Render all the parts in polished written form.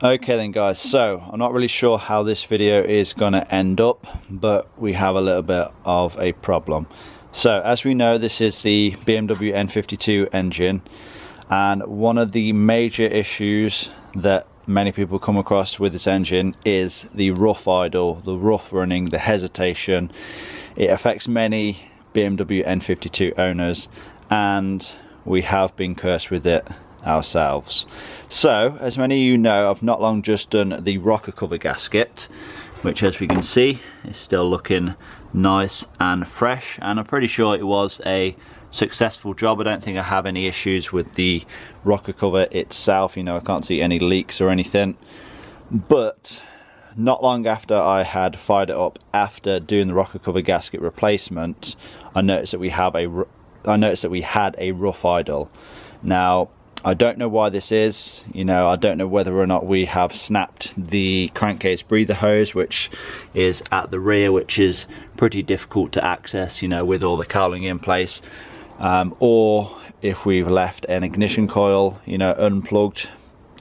Okay then guys, so I'm not really sure how this video is going to end up, but we have a little bit of a problem. So as we know, this is the BMW N52 engine, and one of the major issues that many people come across with this engine is the rough idle, the rough running, the hesitation. It affects many BMW N52 owners, and we have been cursed with it ourselves. So as many of you know, I've not long just done the rocker cover gasket, which as we can see is still looking nice and fresh, and I'm pretty sure it was a successful job. I don't think I have any issues with the rocker cover itself. You know, I can't see any leaks or anything. But not long after I had fired it up after doing the rocker cover gasket replacement, I noticed that we had a rough idle. Now I don't know why this is. You know, I don't know whether or not we have snapped the crankcase breather hose, which is at the rear, which is pretty difficult to access, you know, with all the cowling in place, or if we've left an ignition coil, you know, unplugged,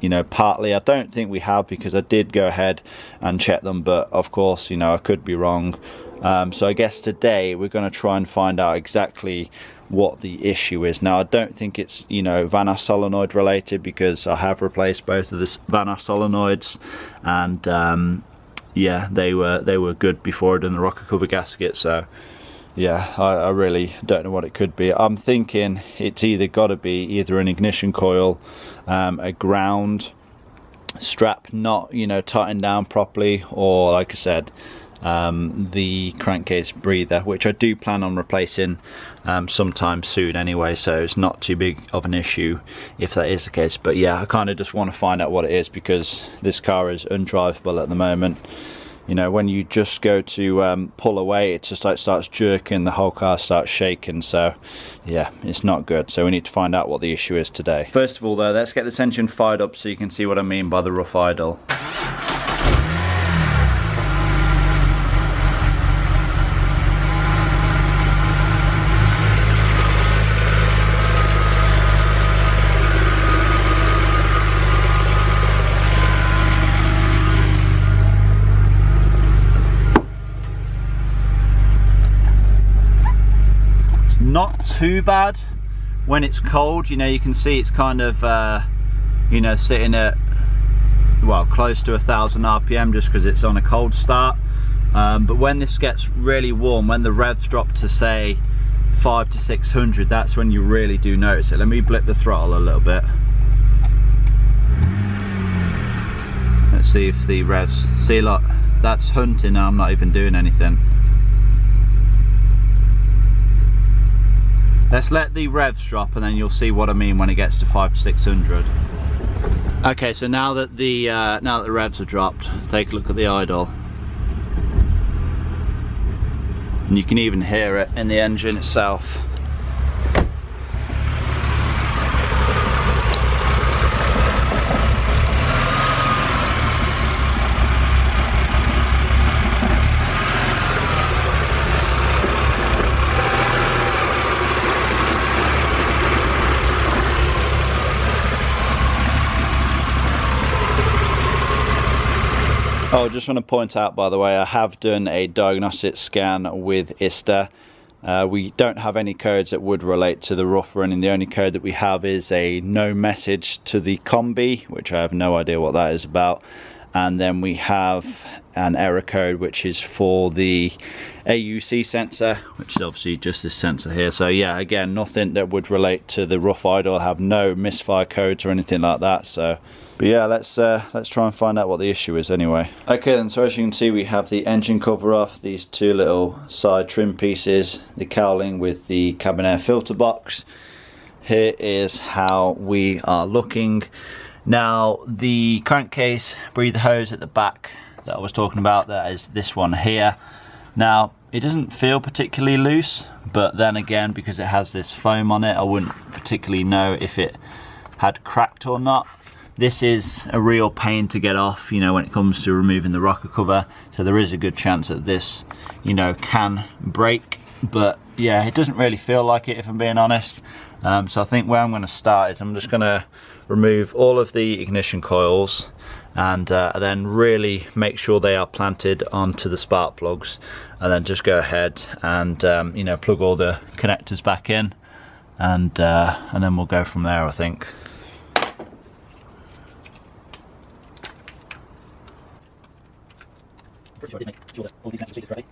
you know, partly. I don't think we have, because I did go ahead and check them, but of course, you know, I could be wrong. So I guess today we're going to try and find out exactly what the issue is. Now I don't think it's, you know, Vanos solenoid related, because I have replaced both of the Vanos solenoids, and yeah, they were good before I'd done the rocker cover gasket. So yeah, I really don't know what it could be. I'm thinking it's either got to be either an ignition coil, a ground strap not, you know, tightened down properly, or like I said, the crankcase breather, which I do plan on replacing sometime soon anyway, so it's not too big of an issue if that is the case. But yeah, I kind of just want to find out what it is, because this car is undrivable at the moment. You know, when you just go to pull away, it just like starts jerking, the whole car starts shaking. So yeah, it's not good. So we need to find out what the issue is today. First of all though, let's get this engine fired up so you can see what I mean by the rough idle. Not too bad when it's cold. You know, you can see it's kind of you know, sitting at, well, close to 1,000 RPM just because it's on a cold start. But when this gets really warm, when the revs drop to say 500 to 600, that's when you really do notice it. Let me blip the throttle a little bit. Let's see if the revs, see, look, that's hunting now. I'm not even doing anything. Let's let the revs drop, and then you'll see what I mean when it gets to 500 to 600. Okay, so now that the revs have dropped, take a look at the idle, and you can even hear it in the engine itself. Oh, I just want to point out, by the way, I have done a diagnostic scan with ISTA. We don't have any codes that would relate to the rough running. The only code that we have is a no message to the combi, which I have no idea what that is about. And then we have an error code which is for the AUC sensor, which is obviously just this sensor here. So yeah, again, nothing that would relate to the rough idle. I have no misfire codes or anything like that. So but yeah, let's try and find out what the issue is anyway. Okay then, so as you can see, we have the engine cover off, these two little side trim pieces, the cowling with the cabin air filter box. Here is how we are looking. Now the crankcase breather hose at the back that I was talking about, that is this one here. Now it doesn't feel particularly loose, but then again, because it has this foam on it, I wouldn't particularly know if it had cracked or not. This is a real pain to get off, you know, when it comes to removing the rocker cover. So there is a good chance that this, you know, can break. But yeah, it doesn't really feel like it, if I'm being honest. So I think where I'm going to start is I'm just going to remove all of the ignition coils, and then really make sure they are planted onto the spark plugs, and then just go ahead and you know, plug all the connectors back in, and then we'll go from there, I think. Pretty sure I did make sure that all these connectors are seated correctly,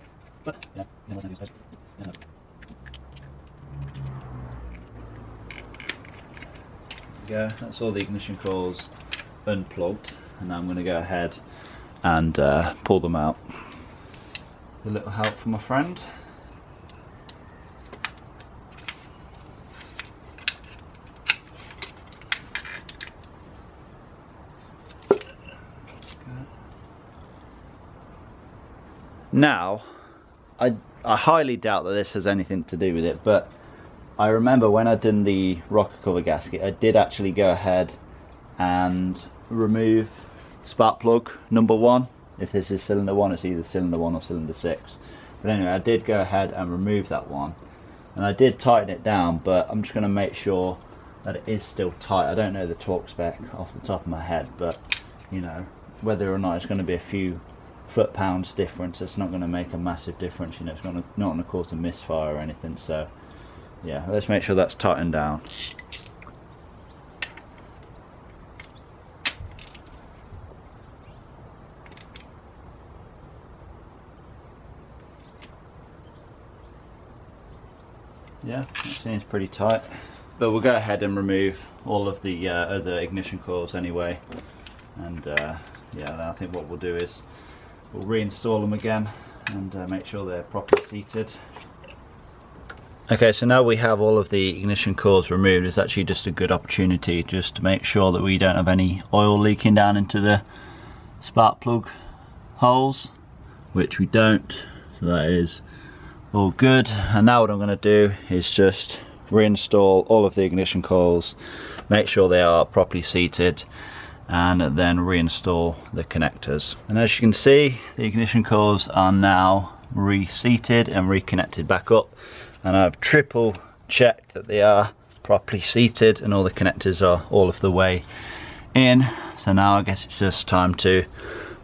but you know, no one's going to use those. Go. That's all the ignition coils unplugged, and now I'm going to go ahead and pull them out. A little help from my friend. Now, I highly doubt that this has anything to do with it, but I remember when I'd done the rocker cover gasket, I did actually go ahead and remove spark plug number 1. If this is cylinder 1, it's either cylinder 1 or cylinder 6. But anyway, I did go ahead and remove that one, and I did tighten it down, but I'm just going to make sure that it is still tight. I don't know the torque spec off the top of my head, but you know, whether or not it's going to be a few foot-pounds difference, it's not going to make a massive difference. You know, it's not going to cause a misfire or anything. So yeah, let's make sure that's tightened down. Yeah, it seems pretty tight, but we'll go ahead and remove all of the other ignition coils anyway, and yeah, I think what we'll do is we'll reinstall them again and make sure they're properly seated. Okay, so now we have all of the ignition coils removed. It's actually just a good opportunity just to make sure that we don't have any oil leaking down into the spark plug holes, which we don't, so that is all good. And now what I'm going to do is just reinstall all of the ignition coils, make sure they are properly seated, and then reinstall the connectors. And as you can see, the ignition coils are now reseated and reconnected back up, and I've triple checked that they are properly seated and all the connectors are all of the way in. So now I guess it's just time to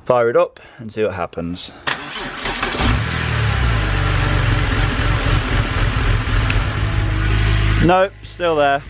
fire it up and see what happens. Nope, still there.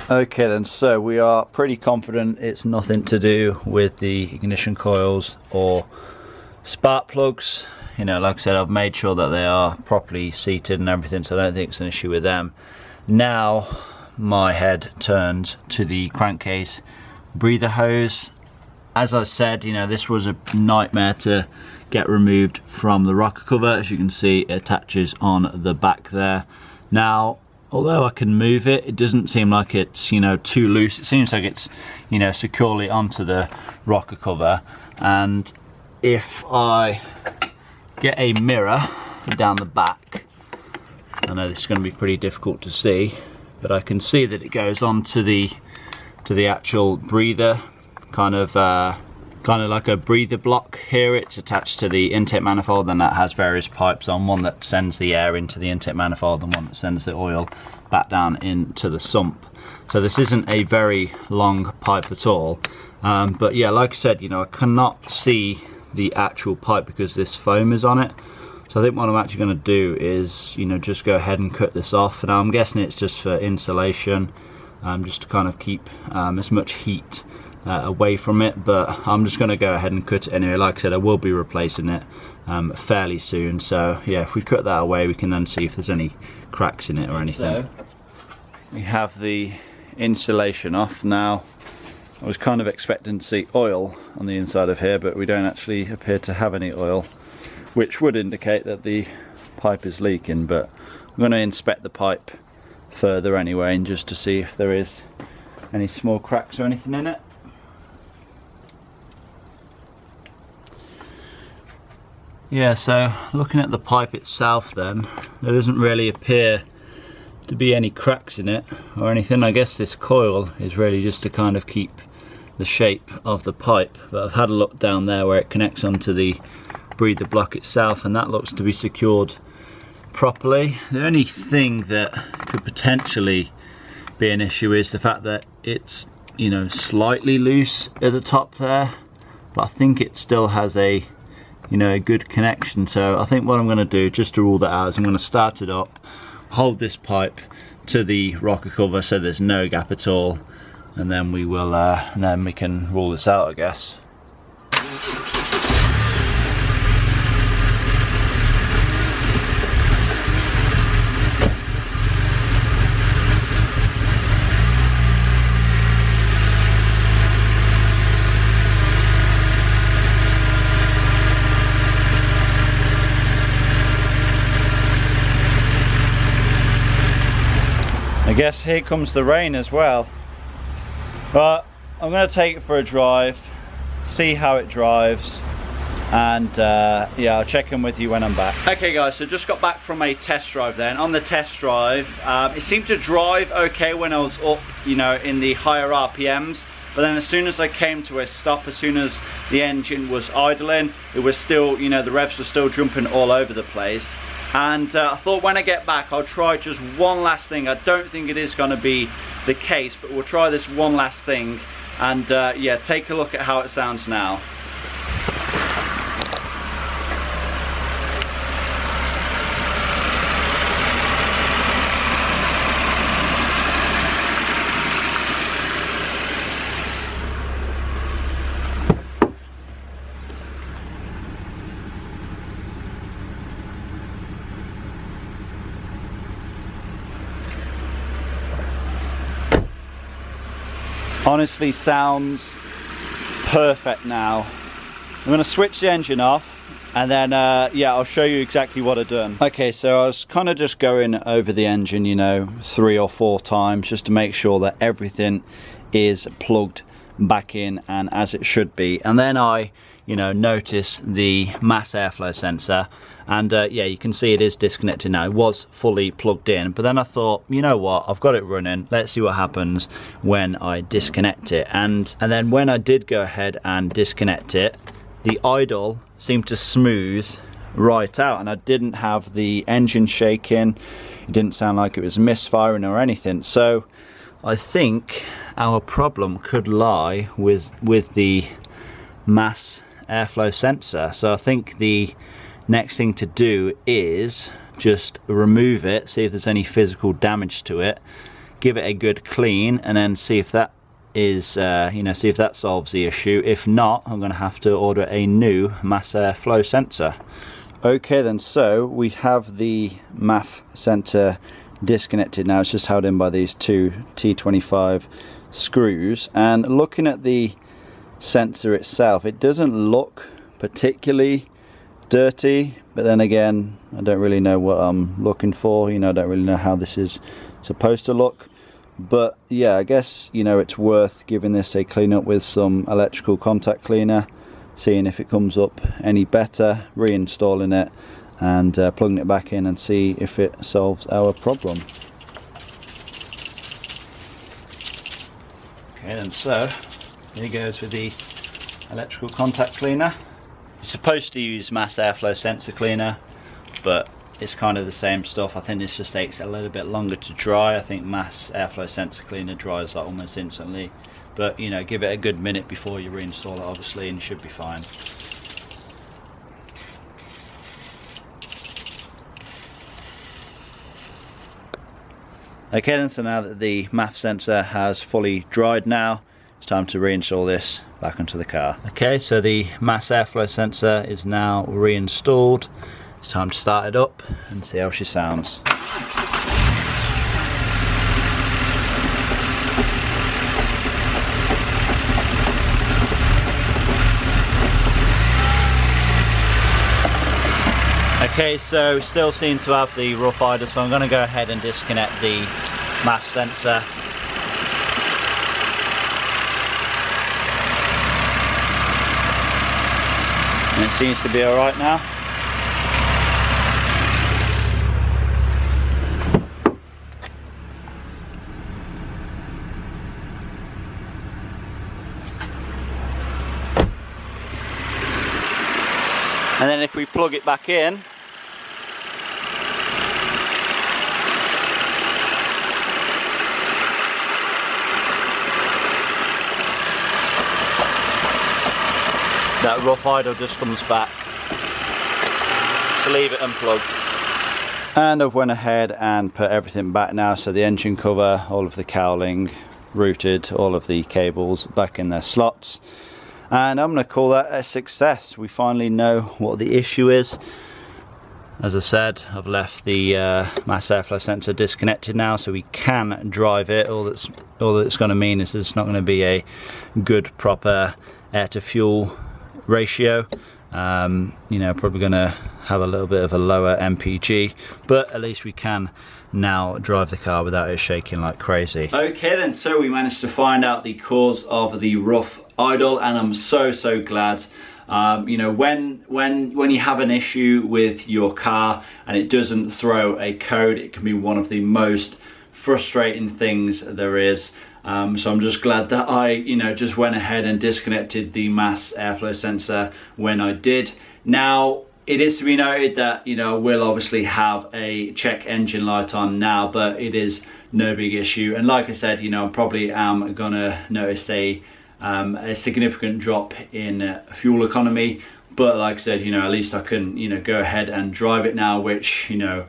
Okay then, so we are pretty confident it's nothing to do with the ignition coils or spark plugs. You know, like I said, I've made sure that they are properly seated and everything, so I don't think it's an issue with them. Now my head turns to the crankcase breather hose. As I said, you know, this was a nightmare to get removed from the rocker cover. As you can see, it attaches on the back there. Now, although I can move it, it doesn't seem like it's, you know, too loose. It seems like it's, you know, securely onto the rocker cover. And if I get a mirror down the back, I know this is going to be pretty difficult to see, but I can see that it goes onto the actual breather, kind of like a breather block here. It's attached to the intake manifold, and that has various pipes on, one that sends the air into the intake manifold and one that sends the oil back down into the sump. So this isn't a very long pipe at all, but yeah, like I said, you know, I cannot see the actual pipe because this foam is on it. So I think what I'm actually going to do is, you know, just go ahead and cut this off. Now I'm guessing it's just for insulation, just to kind of keep as much heat away from it, but I'm just going to go ahead and cut it anyway. Like I said, I will be replacing it fairly soon, so yeah, if we cut that away, we can then see if there's any cracks in it or anything. So we have the insulation off now. I was kind of expecting to see oil on the inside of here, but we don't actually appear to have any oil, which would indicate that the pipe is leaking, but I'm going to inspect the pipe further anyway, and just to see if there is any small cracks or anything in it. Yeah, so looking at the pipe itself then, there doesn't really appear to be any cracks in it or anything. I guess this coil is really just to kind of keep the shape of the pipe, but I've had a look down there where it connects onto the breather block itself, and that looks to be secured properly. The only thing that could potentially be an issue is the fact that it's, you know, slightly loose at the top there, but I think it still has a, you know, a good connection. So I think what I'm going to do, just to rule that out, is I'm going to start it up, hold this pipe to the rocker cover so there's no gap at all, and then we will and then we can rule this out, I guess. I guess here comes the rain as well, but I'm going to take it for a drive, see how it drives, and yeah, I'll check in with you when I'm back. Okay guys, so just got back from a test drive then. On the test drive, it seemed to drive okay when I was up, you know, in the higher RPMs, but then as soon as I came to a stop, as soon as the engine was idling, it was still, you know, the revs were still jumping all over the place. And I thought when I get back I'll try just one last thing. I don't think it is going to be the case, but we'll try this one last thing, and yeah, take a look at how it sounds now. Honestly, sounds perfect now. I'm going to switch the engine off, and then yeah, I'll show you exactly what I've done. Okay, so I was kind of just going over the engine, you know, 3 or 4 times just to make sure that everything is plugged back in and as it should be. And then I, you know, noticed the mass airflow sensor, and yeah, you can see it is disconnected now. It was fully plugged in, but then I thought, you know what, I've got it running, let's see what happens when I disconnect it. And then when I did go ahead and disconnect it, the idle seemed to smooth right out, and I didn't have the engine shaking. It didn't sound like it was misfiring or anything. So I think our problem could lie with the mass airflow sensor. So I think the next thing to do is just remove it, see if there's any physical damage to it, give it a good clean, and then see if that is you know, see if that solves the issue. If not, I'm going to have to order a new mass airflow sensor. Okay then, so we have the MAF sensor disconnected now. It's just held in by these 2 T25 screws, and looking at the sensor itself, it doesn't look particularly dirty, but then again, I don't really know what I'm looking for, you know, I don't really know how this is supposed to look. But yeah, I guess, you know, it's worth giving this a clean up with some electrical contact cleaner, seeing if it comes up any better, reinstalling it and plugging it back in and see if it solves our problem. Okay then, so here goes with the electrical contact cleaner. You're supposed to use mass airflow sensor cleaner, but it's kind of the same stuff. I think this just takes a little bit longer to dry. I think mass airflow sensor cleaner dries like almost instantly, but you know, give it a good minute before you reinstall it obviously, and you should be fine. Okay then, so now that the MAF sensor has fully dried now, it's time to reinstall this back onto the car. Okay, so the mass airflow sensor is now reinstalled. It's time to start it up and see how she sounds. Okay, so still seem to have the rough idle, so I'm going to go ahead and disconnect the mass sensor. And it seems to be alright now. And then if we plug it back in, that rough idle just comes back. So leave it unplugged. And I've went ahead and put everything back now, so the engine cover, all of the cowling, routed, all of the cables back in their slots. And I'm going to call that a success. We finally know what the issue is. As I said, I've left the mass airflow sensor disconnected now, so we can drive it. All that's going to mean is it's not going to be a good proper air to fuel ratio. You know, probably going to have a little bit of a lower MPG, but at least we can now drive the car without it shaking like crazy. Okay then, so we managed to find out the cause of the rough idle, and I'm so glad. You know, when you have an issue with your car and it doesn't throw a code, it can be one of the most frustrating things there is. So I'm just glad that I, you know, just went ahead and disconnected the mass airflow sensor when I did. Now, it is to be noted that, you know, we'll obviously have a check engine light on now, but it is no big issue. And like I said, you know, I probably am gonna notice a significant drop in fuel economy, but like I said, you know, at least I can, you know, go ahead and drive it now, which, you know,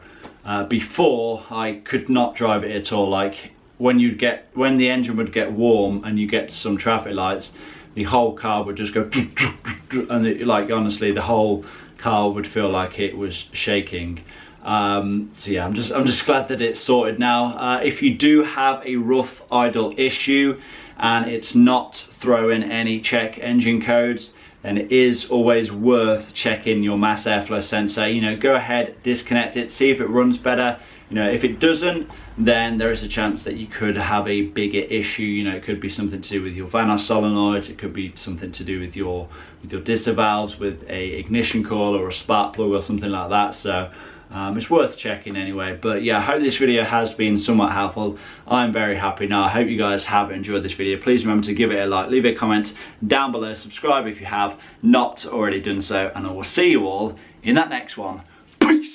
before I could not drive it at all. Like when the engine would get warm and you get to some traffic lights, the whole car would just go and like honestly the whole car would feel like it was shaking. So yeah, I'm just glad that it's sorted now. If you do have a rough idle issue and it's not throwing any check engine codes, then it is always worth checking your mass airflow sensor. You know, go ahead, disconnect it, see if it runs better. You know, if it doesn't, then there is a chance that you could have a bigger issue. You know, it could be something to do with your Vanos solenoid, it could be something to do with your disvalves, with a ignition coil or a spark plug or something like that. So it's worth checking anyway. But yeah, I hope this video has been somewhat helpful. I'm very happy now. I hope you guys have enjoyed this video. Please remember to give it a like, leave a comment down below, subscribe if you have not already done so, and I will see you all in that next one. Peace!